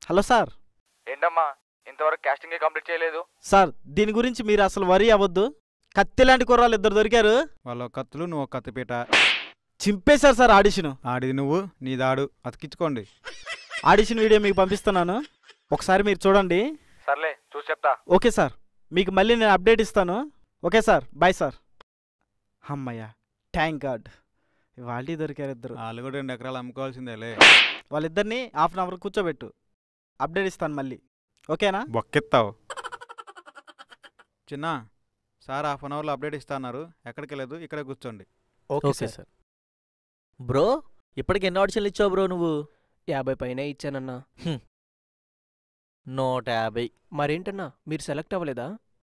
Hello sir. ఏంటమ్మా ఇంతవరకు casting complete చేయలేదు? సార్ దీని గురించి మీరు అసలు వరీ అవ్వద్దు. కత్తి లాంటి కుర్రాళ్ళు ఇద్దరు దొరికారు. వాళ్ళ కత్తులు, నువ్వు కత్తిపీట. చింపేశారు సార్ ఆడిషన్. ఆడిది నువ్వు, నీ దాడు అతికించుకోండి. ఆడిషన్ వీడియో మీకు పంపిస్తున్నాను, ఒకసారి మీరు చూడండి. సర్లే చూసి చెప్తా. ఓకే సార్, మీకు మళ్ళీ నేను అప్డేట్ ఇస్తాను. Okay sir, bye sir. అమ్మయ్య, థ్యాంక్ గాడ్, వాళ్ళే దొరికారు ఇద్దరు. వాళ్ళు కూడా 2 ఎకరాలు అమ్ముకోవాల్సిందేలే. వాళ్ళిద్దరిని హాఫ్ అన్ అవర్ కూర్చోబెట్టు, అప్డేట్ ఇస్తాను మళ్ళీ. ఓకేనా? బొక్కెత్తావు. చిన్న సార్ 1/2 అన్ అవర్లో అప్డేట్ ఇస్తా అన్నారు. ఎక్కడికి వెళ్ళదు, ఇక్కడే కూర్చోండి. Okay sir. బ్రో ఇప్పటికి ఎన్ని ఆడిషన్లు ఇచ్చావు బ్రో నువ్వు? 50 పైన ఇచ్చానన్నా. 150. మరేంటన్నా మీరు సెలెక్ట్ అవ్వలేదా?